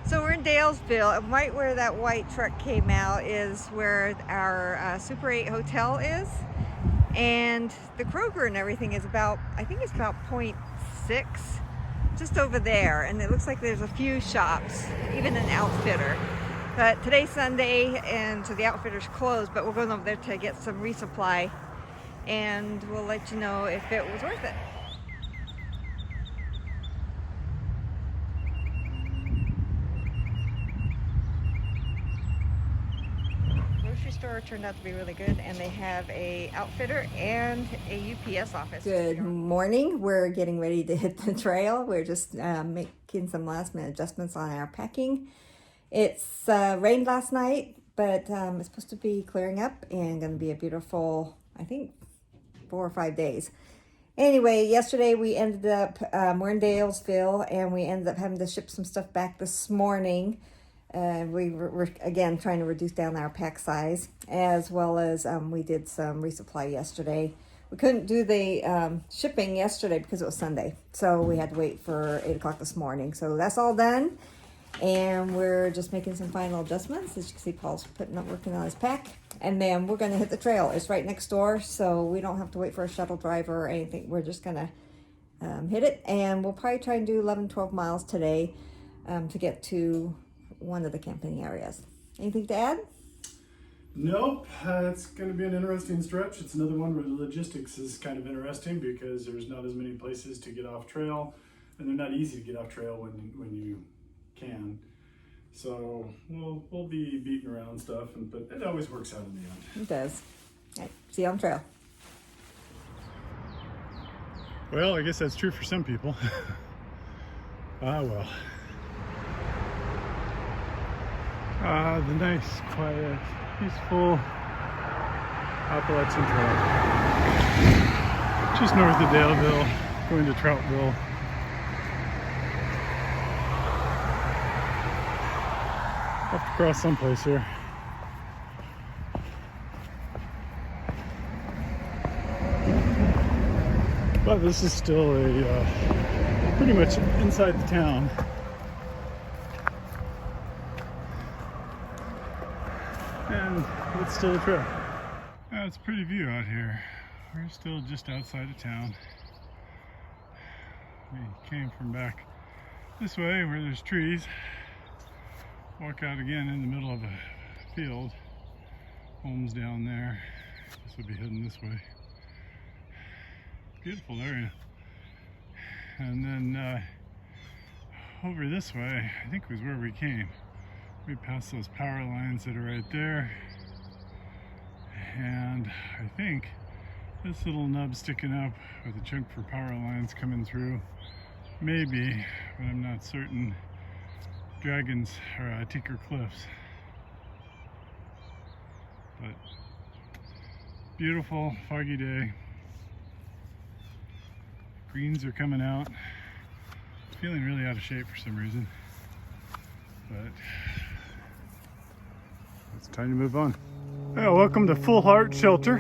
So we're in Dalesville, and right where that white truck came out is where our Super 8 hotel is. And the Kroger and everything is about, I think it's about 0.6, just over there. And it looks like there's a few shops, even an outfitter. But today's Sunday, and so the outfitter's closed, but we're going over there to get some resupply. And we'll let you know if it was worth it. Grocery store turned out to be really good, and they have a outfitter and a UPS office. Good morning. We're getting ready to hit the trail. We're just making some last minute adjustments on our packing. It's rained last night, but it's supposed to be clearing up and going to be a beautiful, I think, 4 or 5 days. Anyway, yesterday we ended up, we're in Dalesville, and we ended up having to ship some stuff back this morning. We were again trying to reduce down our pack size, as well as we did some resupply yesterday. We couldn't do the shipping yesterday because it was Sunday, so we had to wait for 8 o'clock this morning. So that's all done, and we're just making some final adjustments. As you can see, Paul's working on his pack, and then we're going to hit the trail. It's right next door, so we don't have to wait for a shuttle driver or anything. We're just going to hit it, and we'll probably try and do 11, 12 miles today to get to one of the camping areas. Anything to add? Nope. It's going to be an interesting stretch. It's another one where the logistics is kind of interesting because there's not as many places to get off trail, and they're not easy to get off trail when you can. So we'll be beating around stuff, but it always works out in the end. It does. All right, see you on trail. Well, I guess that's true for some people. Well. The nice, quiet, peaceful Appalachian Trail. Just north of Daleville, going to Troutville. Have to cross someplace here. But this is still a pretty much inside the town. And it's still a trail. It's a pretty view out here. We're still just outside of town. We came from back this way where there's trees. Walk out again in the middle of a field. Homes down there. This would be heading this way. Beautiful area. And then over this way, I think was where we came. We passed those power lines that are right there, and I think this little nub sticking up with a chunk for power lines coming through, maybe, but I'm not certain, Dragons or Tinker Cliffs. But beautiful foggy day. Greens are coming out. Feeling really out of shape for some reason, but it's time to move on. Welcome to Full Heart Shelter.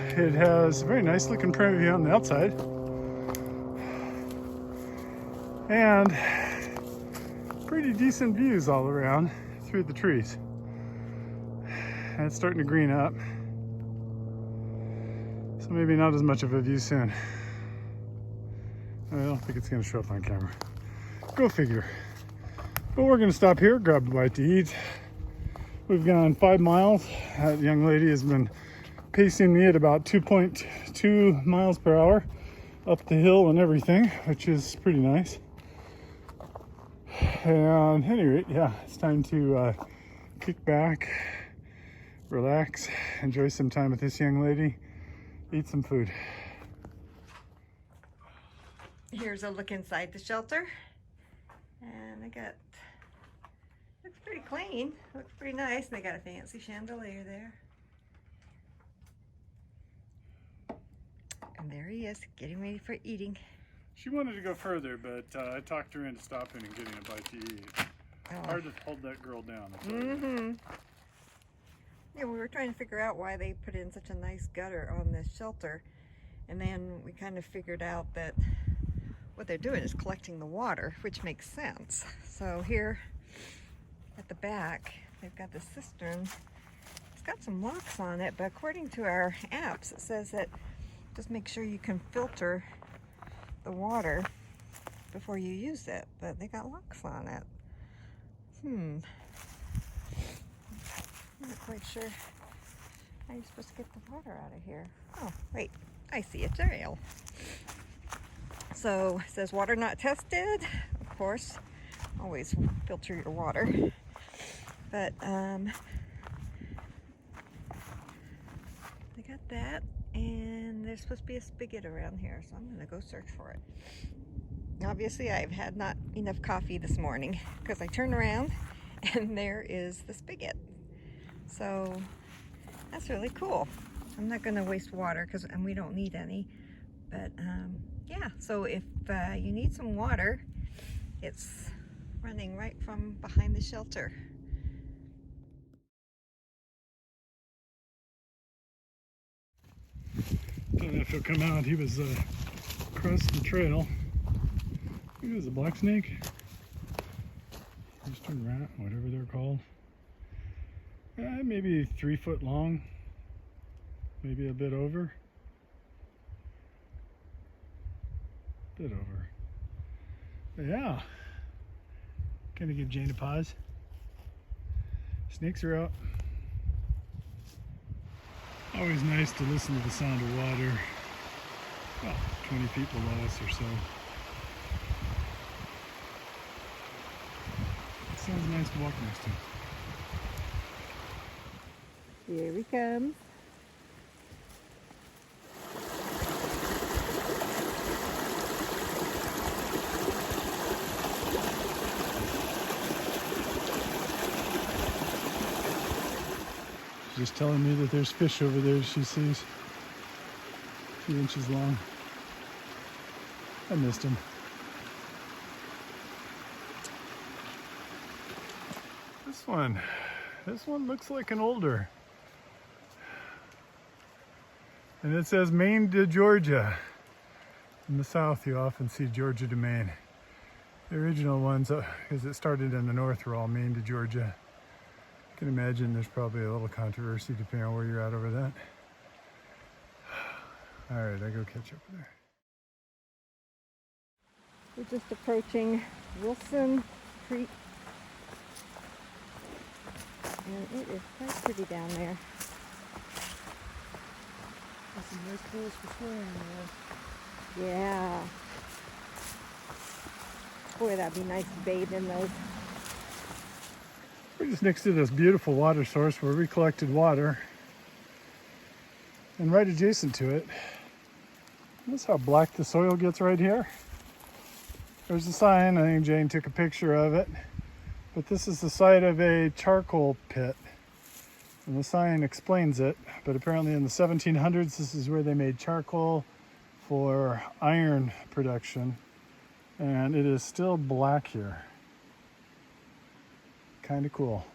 It has a very nice looking privy on the outside, and pretty decent views all around through the trees. And it's starting to green up, so maybe not as much of a view soon. I don't think it's going to show up on camera. Go figure. But we're going to stop here, grab a bite to eat. We've gone 5 miles. That young lady has been pacing me at about 2.2 miles per hour up the hill and everything, which is pretty nice. And at any rate, yeah, it's time to kick back, relax, enjoy some time with this young lady, eat some food. Here's a look inside the shelter, and looks pretty clean, looks pretty nice, and they got a fancy chandelier there. And there he is, getting ready for eating. She wanted to go further, but I talked her into stopping and getting a bite to eat. Oh. Hard to hold that girl down. Yeah, we were trying to figure out why they put in such a nice gutter on this shelter, and then we kind of figured out that what they're doing is collecting the water, which makes sense. So here at the back, they've got the cistern. It's got some locks on it, but according to our apps, it says that just make sure you can filter the water before you use it, but they got locks on it. I'm not quite sure how you're supposed to get the water out of here. Oh, wait, I see a trail. So it says water not tested. Of course, always filter your water. But they got that, and there's supposed to be a spigot around here, so I'm gonna go search for it. Obviously, I've had not enough coffee this morning because I turned around and there is the spigot. So that's really cool. I'm not gonna waste water and we don't need any. But yeah, so if you need some water, it's running right from behind the shelter. Don't know if he'll come out. He was across the trail. I think it was a black snake. Eastern rat, whatever they're called. Maybe 3 foot long, maybe a bit over. Bit over. But yeah. Gonna give Jane a pause. Snakes are out. Always nice to listen to the sound of water. About 20 feet below us or so. It sounds nice to walk next to. Here he comes. She's just telling me that there's fish over there she sees. A few inches long. I missed him. This one looks like an older. And it says Maine to Georgia. In the south you often see Georgia to Maine. The original ones, because it started in the north, were all Maine to Georgia. I can imagine there's probably a little controversy depending on where you're at over that. All right, I go catch up with her. We're just approaching Wilson Creek. And it is quite pretty down there. There's some nice pools for swimming there. Yeah. Boy, that'd be nice to bathe in those. We're just next to this beautiful water source where we collected water. And right adjacent to it, notice how black the soil gets right here? There's a sign, I think Jane took a picture of it. But this is the site of a charcoal pit. And the sign explains it, but apparently in the 1700s, this is where they made charcoal for iron production. And it is still black here. Kind of cool.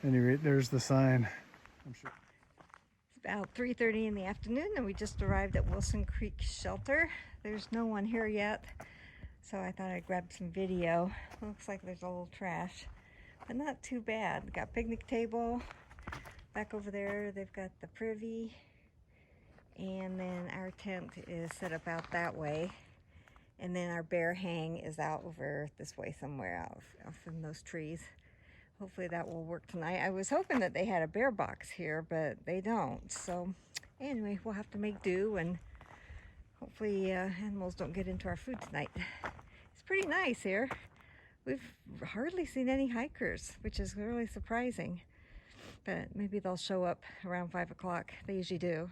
Anyway, there's the sign. I'm sure. It's about 3:30 in the afternoon and we just arrived at Wilson Creek Shelter. There's no one here yet, so I thought I'd grab some video. Looks like there's a little trash, but not too bad. Got picnic table. Back over there, they've got the privy, and then our tent is set up out that way. And then our bear hang is out over this way somewhere, out from those trees. Hopefully that will work tonight. I was hoping that they had a bear box here, but they don't. So anyway, we'll have to make do, and hopefully animals don't get into our food tonight. It's pretty nice here. We've hardly seen any hikers, which is really surprising. But maybe they'll show up around 5 o'clock. They usually do.